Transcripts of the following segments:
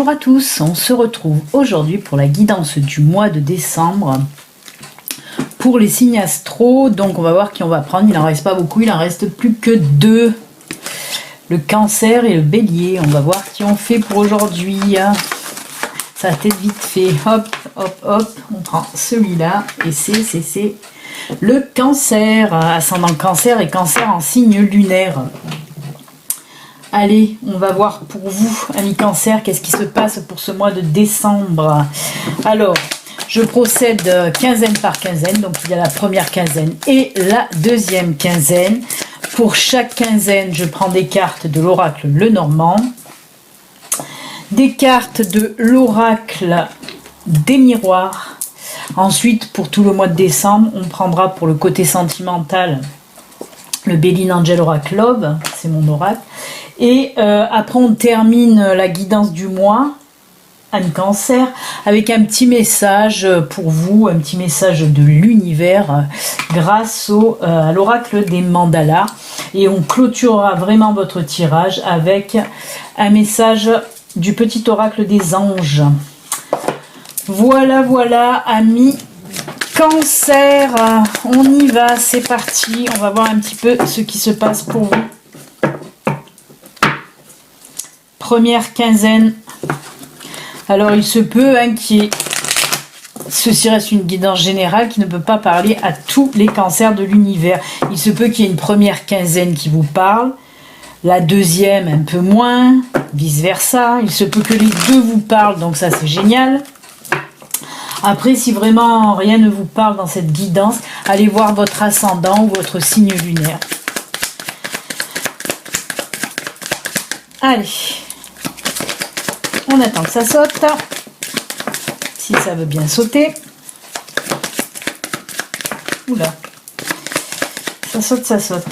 Bonjour à tous, on se retrouve aujourd'hui pour la guidance du mois de décembre pour les signes astro. Donc on va voir qui on va prendre, il n'en reste pas beaucoup, il en reste plus que deux, le Cancer et le Bélier. On va voir qui on fait pour aujourd'hui. Ça va être vite fait, hop, hop, hop, on prend celui-là et c'est le Cancer, ascendant Cancer et Cancer en signe lunaire. Allez, on va voir pour vous, amis Cancer, qu'est-ce qui se passe pour ce mois de décembre. Alors, je procède quinzaine par quinzaine, donc il y a la première quinzaine et la deuxième quinzaine. Pour chaque quinzaine, je prends des cartes de l'oracle Lenormand, des cartes de l'oracle des miroirs. Ensuite, pour tout le mois de décembre, on prendra pour le côté sentimental le Béline Angel Oracle Love, c'est mon oracle. Et après, on termine la guidance du mois, amis Cancer, avec un petit message pour vous, un petit message de l'univers grâce à l'oracle des mandalas. Et on clôturera vraiment votre tirage avec un message du petit oracle des anges. Voilà, voilà, amis Cancer, on y va, c'est parti. On va voir un petit peu ce qui se passe pour vous. Première quinzaine. Alors il se peut ceci reste une guidance générale qui ne peut pas parler à tous les cancers de l'univers. Il se peut qu'il y ait une première quinzaine qui vous parle, la deuxième un peu moins, vice versa. Il se peut que les deux vous parlent, donc ça c'est génial. Après, si vraiment rien ne vous parle dans cette guidance, allez voir votre ascendant ou votre signe lunaire. Allez. On attend que ça saute, si ça veut bien sauter. Oula, ça saute, ça saute.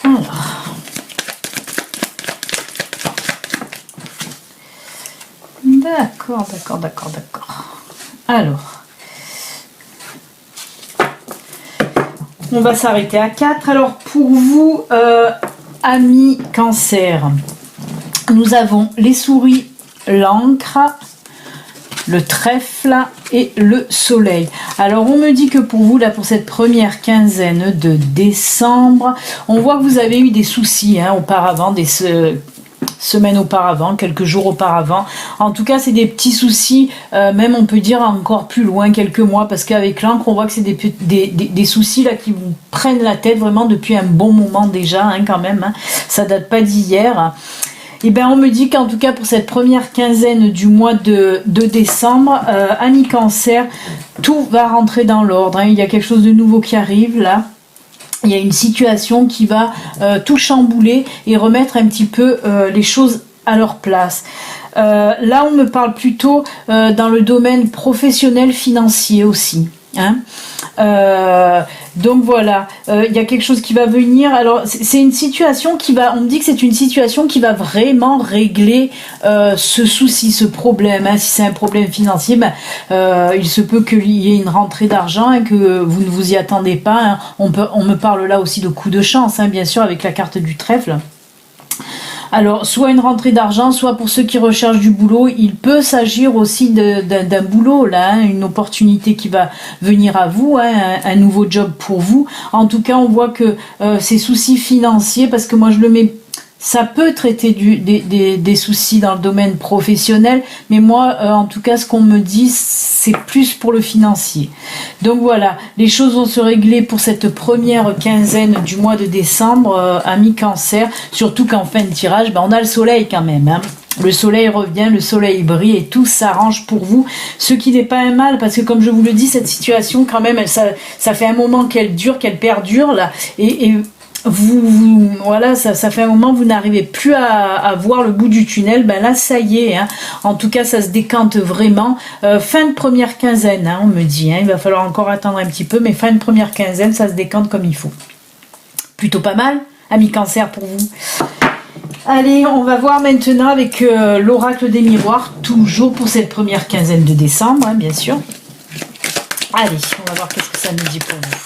Alors, d'accord. Alors, on va s'arrêter à 4. Alors pour vous, amis Cancer, nous avons les souris, l'encre, le trèfle et le soleil. Alors on me dit que pour vous, là, pour cette première quinzaine de décembre, on voit que vous avez eu des soucis auparavant, semaines auparavant, quelques jours auparavant. En tout cas, c'est des petits soucis, même on peut dire encore plus loin, quelques mois, parce qu'avec l'encre, on voit que c'est des soucis là qui vous prennent la tête vraiment depuis un bon moment déjà, quand même. Ça date pas d'hier. Et bien, on me dit qu'en tout cas, pour cette première quinzaine du mois de décembre, amis Cancer, tout va rentrer dans l'ordre. Il y a quelque chose de nouveau qui arrive là. Il y a une situation qui va tout chambouler et remettre un petit peu les choses à leur place. Là, on me parle plutôt dans le domaine professionnel financier aussi. Donc voilà, il y a quelque chose qui va venir. Alors c'est une situation on me dit que c'est une situation qui va vraiment régler ce souci, ce problème. Si c'est un problème financier, il se peut qu'il y ait une rentrée d'argent et que vous ne vous y attendez pas. On me parle là aussi de coup de chance, bien sûr, avec la carte du trèfle. Alors, soit une rentrée d'argent, soit pour ceux qui recherchent du boulot, il peut s'agir aussi d'un boulot, là, une opportunité qui va venir à vous, un nouveau job pour vous. En tout cas, on voit que ces soucis financiers, parce que moi je le mets, ça peut traiter des soucis dans le domaine professionnel, mais moi, en tout cas, ce qu'on me dit, c'est plus pour le financier. Donc voilà, les choses vont se régler pour cette première quinzaine du mois de décembre, amis Cancer, surtout qu'en fin de tirage, on a le soleil quand même. Le soleil revient, le soleil brille et tout s'arrange pour vous, ce qui n'est pas un mal, parce que comme je vous le dis, cette situation quand même, ça fait un moment qu'elle dure, qu'elle perdure là, et voilà, ça fait un moment que vous n'arrivez plus à voir le bout du tunnel. Là ça y est, en tout cas ça se décante vraiment. Fin de première quinzaine, on me dit, il va falloir encore attendre un petit peu, mais fin de première quinzaine, ça se décante comme il faut. Plutôt pas mal, amis Cancer, pour vous. Allez, on va voir maintenant avec l'oracle des miroirs, toujours pour cette première quinzaine de décembre, bien sûr. Allez, on va voir qu'est-ce que ça nous dit pour vous.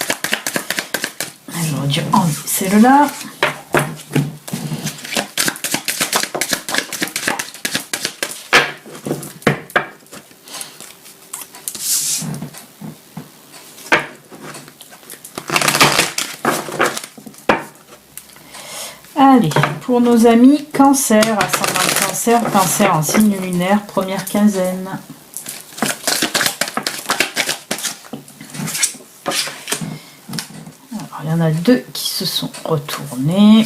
J'aurais dû enlever celle-là. pour nos amis Cancer, ascendant Cancer, Cancer en signe lunaire, première quinzaine. Alors, il y en a deux qui se sont retournés.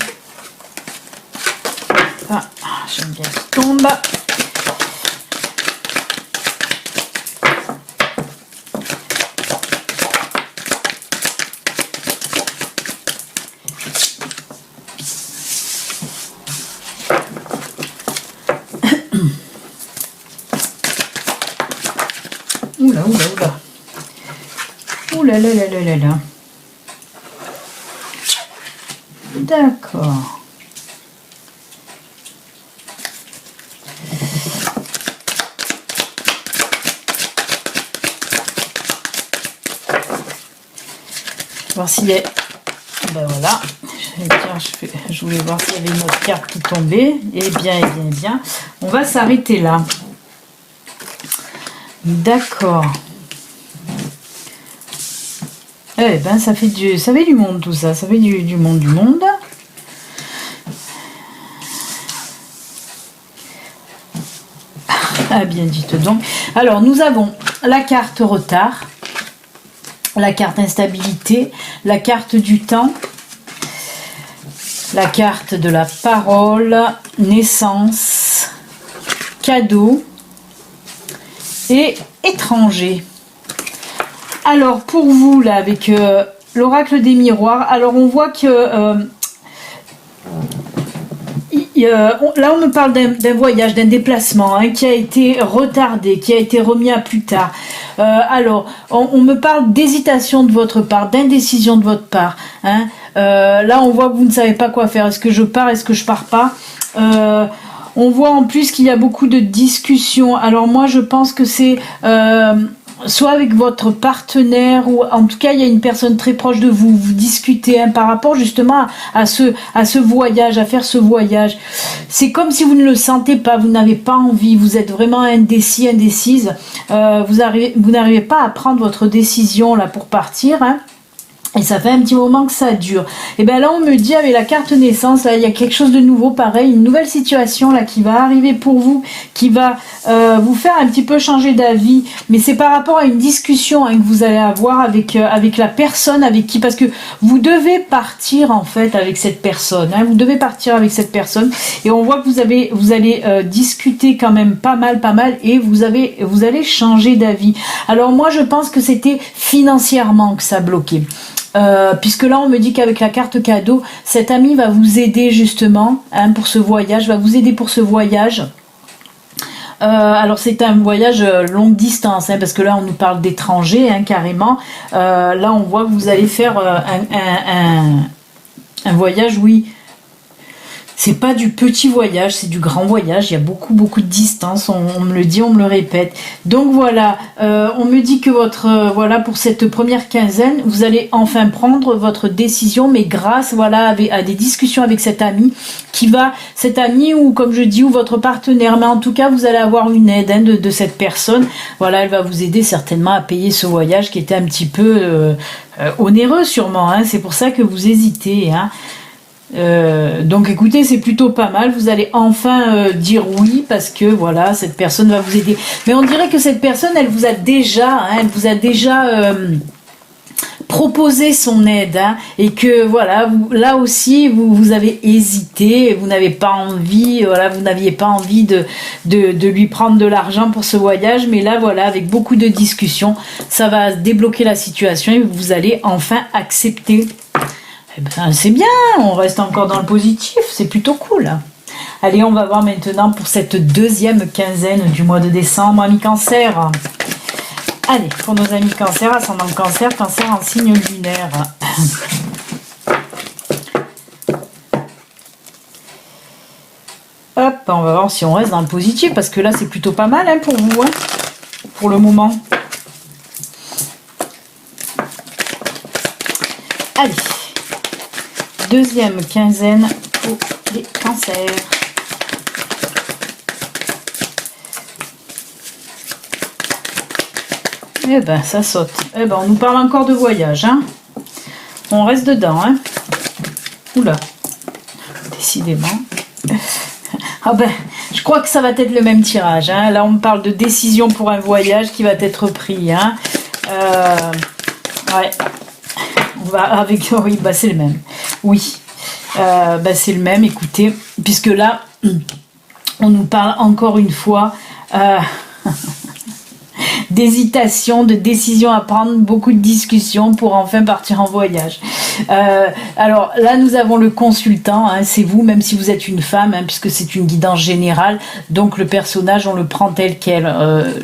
Ah, j'aime bien qu'il tombe. Oula, oula, oula. Oula, là, là, là, là, là. D'accord. Voir s'il y a... Ben voilà. Je voulais voir s'il y avait une autre carte qui tombait. Eh bien, eh bien, eh bien. On va s'arrêter là. D'accord. Eh ben, ça fait du monde tout ça. Ça fait du monde. Ah bien, dites donc. Alors, nous avons la carte retard, la carte instabilité, la carte du temps, la carte de la parole, naissance, cadeau et étranger. Alors pour vous là avec l'oracle des miroirs, alors on voit que là on me parle d'un voyage, d'un déplacement qui a été retardé, qui a été remis à plus tard. Alors on me parle d'hésitation de votre part, d'indécision de votre part. Là on voit que vous ne savez pas quoi faire. Est-ce que je pars, est-ce que je pars pas? On voit en plus qu'il y a beaucoup de discussions. Alors moi je pense que c'est soit avec votre partenaire ou en tout cas il y a une personne très proche de vous. Vous discutez par rapport justement à ce voyage, à faire ce voyage. C'est comme si vous ne le sentez pas, vous n'avez pas envie, vous êtes vraiment indécis, indécise. Vous n'arrivez pas à prendre votre décision là pour partir. Et ça fait un petit moment que ça dure. Et bien là, on me dit, avec la carte naissance, là, il y a quelque chose de nouveau, pareil, une nouvelle situation là qui va arriver pour vous, qui va vous faire un petit peu changer d'avis. Mais c'est par rapport à une discussion que vous allez avoir avec la personne avec qui, parce que vous devez partir en fait avec cette personne. Vous devez partir avec cette personne. Et on voit que vous allez discuter quand même pas mal, et vous allez changer d'avis. Alors moi, je pense que c'était financièrement que ça bloquait. Puisque là on me dit qu'avec la carte cadeau, cet ami va vous aider justement pour ce voyage, alors c'est un voyage longue distance, parce que là on nous parle d'étrangers carrément. Là on voit que vous allez faire un voyage, oui. C'est pas du petit voyage, c'est du grand voyage. Il y a beaucoup de distance. On me le dit, on me le répète. Donc voilà, on me dit que voilà, pour cette première quinzaine, vous allez enfin prendre votre décision, mais grâce à des discussions avec cet ami ou comme je dis, ou votre partenaire. Mais en tout cas, vous allez avoir une aide de cette personne. Voilà, elle va vous aider certainement à payer ce voyage qui était un petit peu onéreux sûrement. C'est pour ça que vous hésitez. Donc écoutez, c'est plutôt pas mal. Vous allez enfin dire oui parce que voilà, cette personne va vous aider. Mais on dirait que cette personne, elle vous a déjà proposé son aide et que voilà, là aussi vous avez hésité, vous n'avez pas envie, vous n'aviez pas envie de lui prendre de l'argent pour ce voyage, mais là voilà, avec beaucoup de discussions, ça va débloquer la situation et vous allez enfin accepter. Eh ben, c'est bien, on reste encore dans le positif, c'est plutôt cool. Allez, on va voir maintenant pour cette deuxième quinzaine du mois de décembre, amis Cancer. Allez, pour nos amis Cancer, ascendant Cancer, Cancer en signe lunaire. Hop, on va voir si on reste dans le positif, parce que là c'est plutôt pas mal pour vous, pour le moment. Allez. Deuxième quinzaine pour les cancers. Eh ben, ça saute. Eh ben, on nous parle encore de voyage. On reste dedans. Oula. Décidément. Ah ben, je crois que ça va être le même tirage. Hein. Là, on me parle de décision pour un voyage qui va être pris. Hein. Ouais. On va avec... Oui, bah c'est le même. Oui. Bah c'est le même, écoutez. Puisque là, on nous parle encore une fois... d'hésitation, de décision à prendre, beaucoup de discussions pour enfin partir en voyage. Alors là, nous avons le consultant, hein, c'est vous, même si vous êtes une femme, hein, puisque c'est une guidance générale, donc le personnage, on le prend tel quel,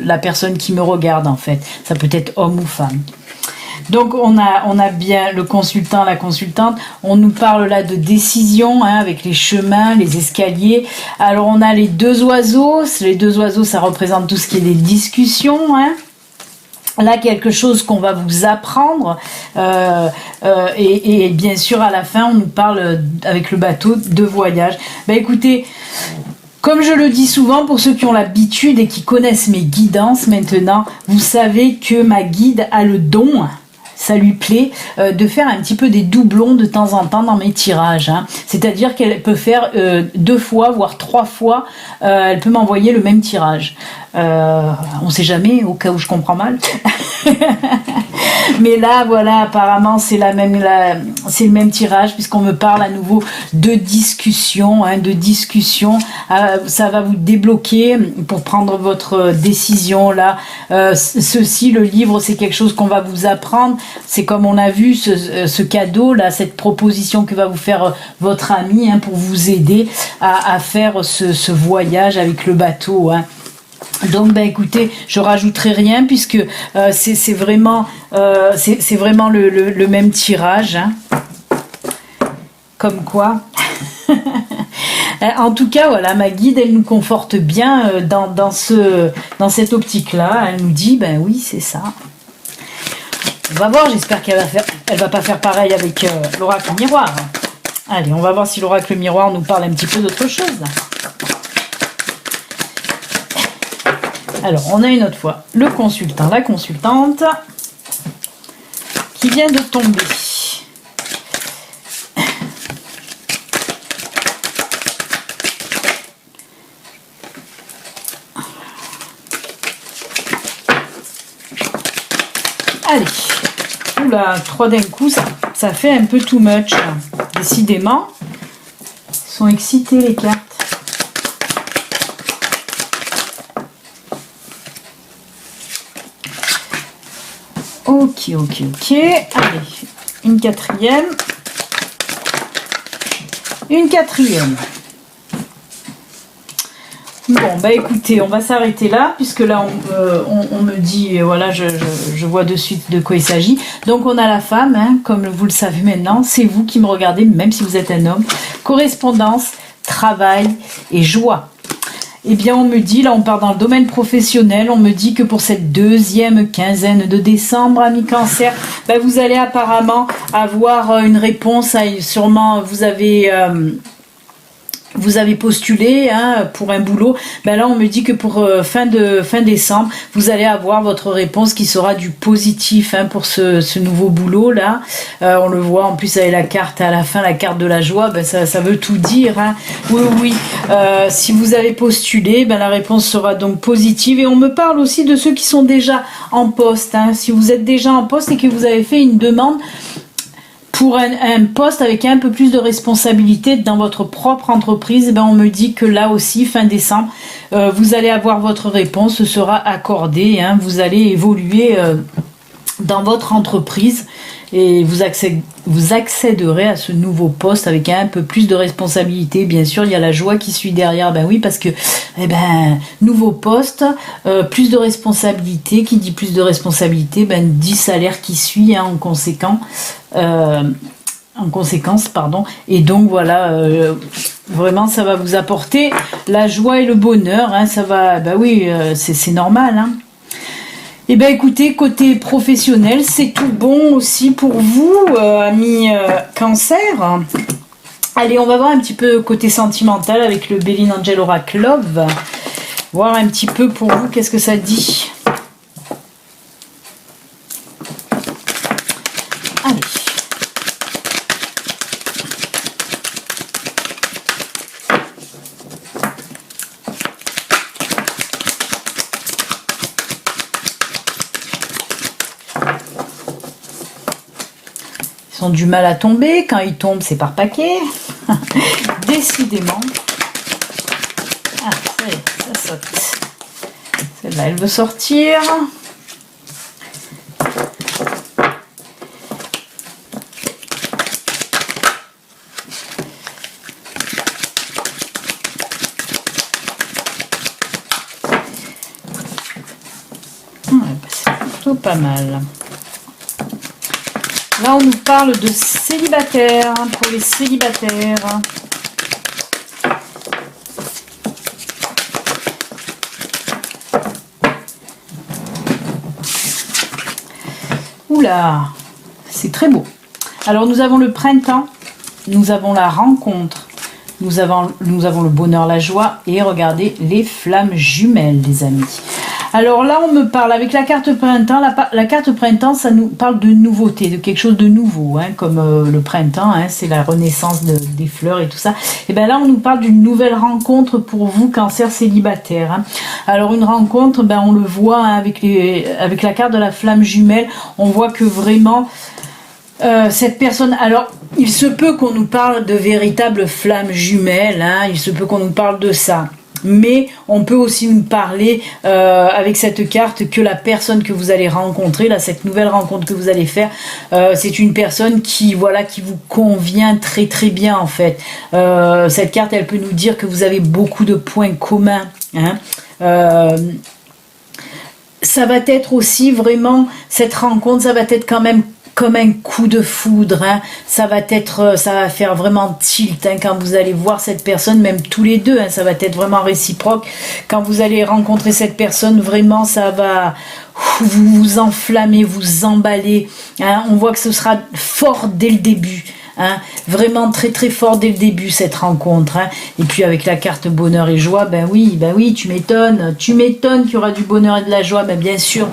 la personne qui me regarde en fait, ça peut être homme ou femme. Donc on a bien le consultant, la consultante, on nous parle là de décision, hein, avec les chemins, les escaliers. Alors on a les deux oiseaux ça représente tout ce qui est des discussions, hein. Là, quelque chose qu'on va vous apprendre, et bien sûr à la fin on nous parle avec le bateau de voyage. Bah écoutez, comme je le dis souvent, pour ceux qui ont l'habitude et qui connaissent mes guidances maintenant, vous savez que ma guide a le don, ça lui plaît, de faire un petit peu des doublons de temps en temps dans mes tirages. Hein. C'est-à-dire qu'elle peut faire 2 fois, voire 3 fois, elle peut m'envoyer le même tirage. On sait jamais, au cas où je comprends mal. Mais là, voilà, apparemment, c'est le même tirage, puisqu'on me parle à nouveau de discussion, hein, de discussion. Ça va vous débloquer pour prendre votre décision, là. Le livre, c'est quelque chose qu'on va vous apprendre. C'est comme on a vu, ce cadeau, là, cette proposition que va vous faire votre ami, hein, pour vous aider à faire ce voyage avec le bateau, hein. Donc bah écoutez, je rajouterai rien puisque c'est vraiment le même tirage, hein. Comme quoi. En tout cas, voilà, ma guide, elle nous conforte bien dans cette optique-là. Elle nous dit, ben oui, c'est ça. On va voir, j'espère elle va pas faire pareil avec l'oracle miroir. Allez, on va voir si l'oracle miroir nous parle un petit peu d'autre chose. Alors, on a une autre fois le consultant, la consultante, qui vient de tomber. Allez, oula, 3 d'un coup, ça fait un peu too much. Décidément, ils sont excités les cartes. Ok. Allez, une quatrième. Bon, bah écoutez, on va s'arrêter là, puisque là, on me dit, voilà, je vois de suite de quoi il s'agit. Donc, on a la femme, hein, comme vous le savez maintenant, c'est vous qui me regardez, même si vous êtes un homme. Correspondance, travail et joie. Eh bien, on me dit, là, on part dans le domaine professionnel, on me dit que pour cette 2e quinzaine de décembre, amis Cancer, ben, vous allez apparemment avoir une réponse à, sûrement, vous avez postulé, hein, pour un boulot, ben là on me dit que pour fin décembre, vous allez avoir votre réponse qui sera du positif, hein, pour ce nouveau boulot là. On le voit en plus avec la carte à la fin, la carte de la joie, ben ça veut tout dire, hein. Oui. Si vous avez postulé, ben la réponse sera donc positive. Et on me parle aussi de ceux qui sont déjà en poste, hein. Si vous êtes déjà en poste et que vous avez fait une demande pour un poste avec un peu plus de responsabilité dans votre propre entreprise, ben on me dit que là aussi, fin décembre, vous allez avoir votre réponse, ce sera accordé, hein, vous allez évoluer dans votre entreprise et vous accéderez à ce nouveau poste avec un peu plus de responsabilité. Bien sûr, il y a la joie qui suit derrière, ben oui, parce que nouveau poste, plus de responsabilité, qui dit plus de responsabilité, ben dit salaire qui suit, hein, en conséquence, pardon. Et donc voilà, vraiment ça va vous apporter la joie et le bonheur, hein, ça va, ben oui, c'est normal, hein. Et bien écoutez, côté professionnel, c'est tout bon aussi pour vous, amis Cancer. Allez, on va voir un petit peu côté sentimental avec le Béline Angel Oracle Love. Voir un petit peu pour vous, qu'est-ce que ça dit. Allez. ont du mal à tomber. Quand ils tombent, c'est par paquet. Décidément. Ah, ça y est, ça saute. Celle-là, elle veut sortir. C'est plutôt pas mal. Là, on nous parle de célibataire, pour les célibataires. Oula, c'est très beau. Alors, nous avons le printemps, nous avons la rencontre, nous avons le bonheur, la joie, et regardez, les flammes jumelles, les amis. Alors là, on me parle avec la carte printemps. La carte printemps, ça nous parle de nouveauté, de quelque chose de nouveau, hein, comme le printemps, hein, c'est la renaissance des fleurs et tout ça. Et bien là, on nous parle d'une nouvelle rencontre pour vous, cancer célibataire. Hein. Alors une rencontre, ben, on le voit hein, avec la carte de la flamme jumelle, on voit que vraiment cette personne... Alors, il se peut qu'on nous parle de véritables flammes jumelles, hein, il se peut qu'on nous parle de ça. Mais on peut aussi nous parler avec cette carte que la personne que vous allez rencontrer, là, cette nouvelle rencontre que vous allez faire, c'est une personne qui vous convient très très bien en fait. Cette carte, elle peut nous dire que vous avez beaucoup de points communs. Hein. Ça va être aussi vraiment, cette rencontre, ça va être quand même comme un coup de foudre, hein. Ça va faire vraiment tilt hein, quand vous allez voir cette personne, même tous les deux, hein, ça va être vraiment réciproque. Quand vous allez rencontrer cette personne, vraiment ça va vous enflammer, vous emballer. Hein. On voit que ce sera fort dès le début. Hein, vraiment très très fort dès le début cette rencontre hein. Et puis avec la carte bonheur et joie, ben oui tu m'étonnes qu'il y aura du bonheur et de la joie, ben bien sûr.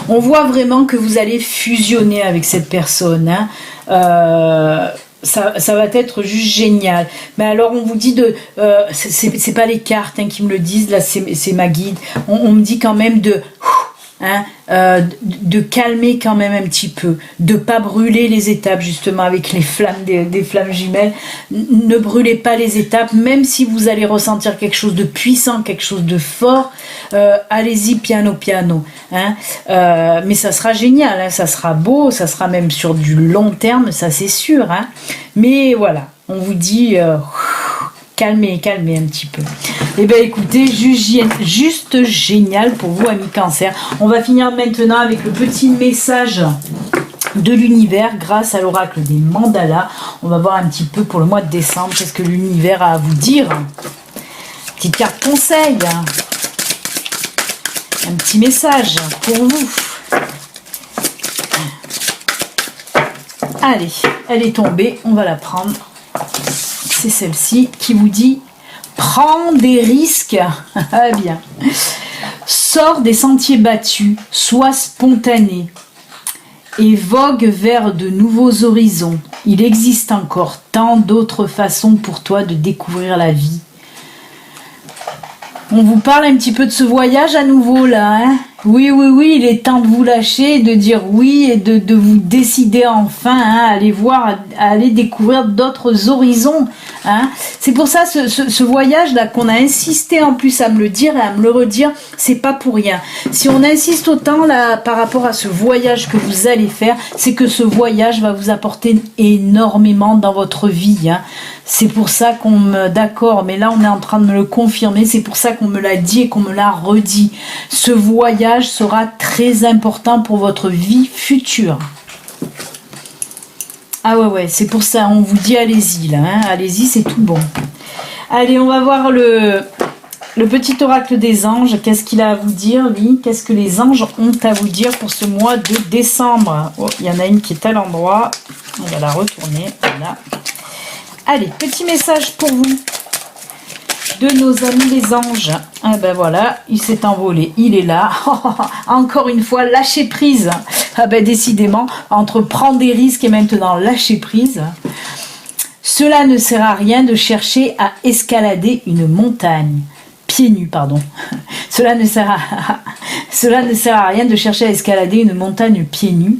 On voit vraiment que vous allez fusionner avec cette personne. Hein. Ça va être juste génial. Mais alors on vous dit de... c'est pas les cartes hein, qui me le disent, là c'est ma guide. On me dit quand même de... Hein, de calmer quand même un petit peu, de pas brûler les étapes justement avec les flammes des flammes jumelles. Ne brûlez pas les étapes, même si vous allez ressentir quelque chose de puissant, quelque chose de fort, allez-y piano hein. Mais ça sera génial, hein, ça sera beau, ça sera même sur du long terme, ça c'est sûr hein. Mais voilà, on vous dit calmez un petit peu. Et bien écoutez, juste génial pour vous amis cancer. On va finir maintenant avec le petit message de l'univers grâce à l'oracle des mandalas. On va voir un petit peu pour le mois de décembre qu'est-ce que l'univers a à vous dire. Petite carte conseil. Un petit message pour vous. Allez, elle est tombée, on va la prendre. C'est celle-ci qui vous dit « Prends des risques ». Ah bien. Sors des sentiers battus, sois spontané et vogue vers de nouveaux horizons. Il existe encore tant d'autres façons pour toi de découvrir la vie. On vous parle un petit peu de ce voyage à nouveau là, hein. Oui, il est temps de vous lâcher, de dire oui et de vous décider enfin hein, à aller voir, à aller découvrir d'autres horizons. Hein. C'est pour ça ce voyage-là qu'on a insisté en plus à me le dire et à me le redire, c'est pas pour rien. Si on insiste autant là par rapport à ce voyage que vous allez faire, c'est que ce voyage va vous apporter énormément dans votre vie. Hein. C'est pour ça qu'on me... D'accord, mais là on est en train de me le confirmer, c'est pour ça qu'on me l'a dit et qu'on me l'a redit. Ce voyage sera très important pour votre vie future. Ah ouais, c'est pour ça, on vous dit allez-y là, hein, allez-y, c'est tout bon. Allez, on va voir le petit oracle des anges, qu'est-ce qu'il a à vous dire, lui? Qu'est-ce que les anges ont à vous dire pour ce mois de décembre? Oh, il y en a une qui est à l'endroit, on va la retourner, voilà. Allez, petit message pour vous de nos amis les anges. Ah ben voilà, il s'est envolé, il est là. Encore une fois, lâcher prise. Ah ben décidément, entre prendre des risques et maintenant lâcher prise. Cela ne sert à rien de chercher à escalader une montagne. Pieds nus, pardon. Cela ne sert à rien de chercher à escalader une montagne pieds nus.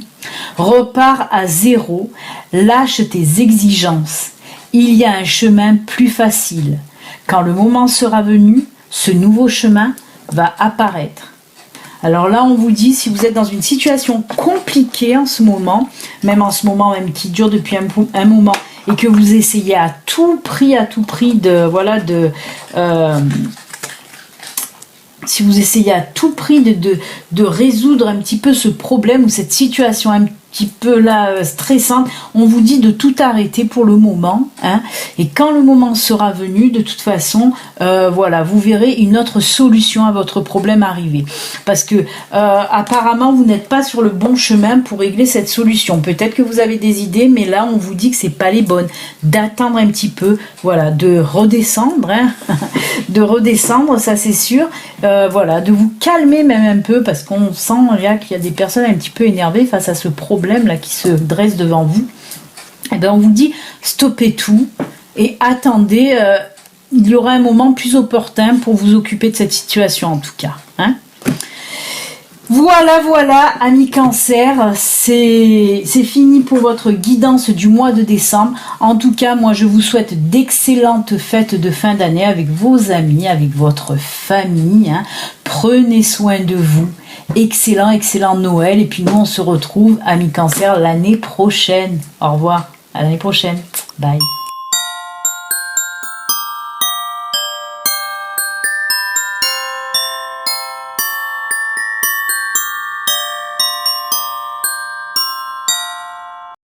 Repars à zéro, lâche tes exigences. Il y a un chemin plus facile. Quand le moment sera venu, ce nouveau chemin va apparaître. Alors là, on vous dit, si vous êtes dans une situation compliquée en ce moment, même qui dure depuis un moment, et que vous essayez à tout prix si vous essayez à tout prix de résoudre un petit peu ce problème ou cette situation un petit peu là stressante, on vous dit de tout arrêter pour le moment, hein, et quand le moment sera venu, de toute façon, vous verrez une autre solution à votre problème arriver. Parce que apparemment, vous n'êtes pas sur le bon chemin pour régler cette solution. Peut-être que vous avez des idées, mais là, on vous dit que c'est pas les bonnes. D'attendre un petit peu, de redescendre, hein, de redescendre, ça c'est sûr. De vous calmer même un peu, parce qu'on sent là qu'il y a des personnes un petit peu énervées face à ce problème là qui se dresse devant vous. Et bien on vous dit stoppez tout et attendez, il y aura un moment plus opportun pour vous occuper de cette situation en tout cas, hein. Voilà, amis Cancer, c'est fini pour votre guidance du mois de décembre. En tout cas, moi, je vous souhaite d'excellentes fêtes de fin d'année avec vos amis, avec votre famille, hein. Prenez soin de vous. Excellent Noël. Et puis nous, on se retrouve, amis Cancer, l'année prochaine. Au revoir, à l'année prochaine. Bye.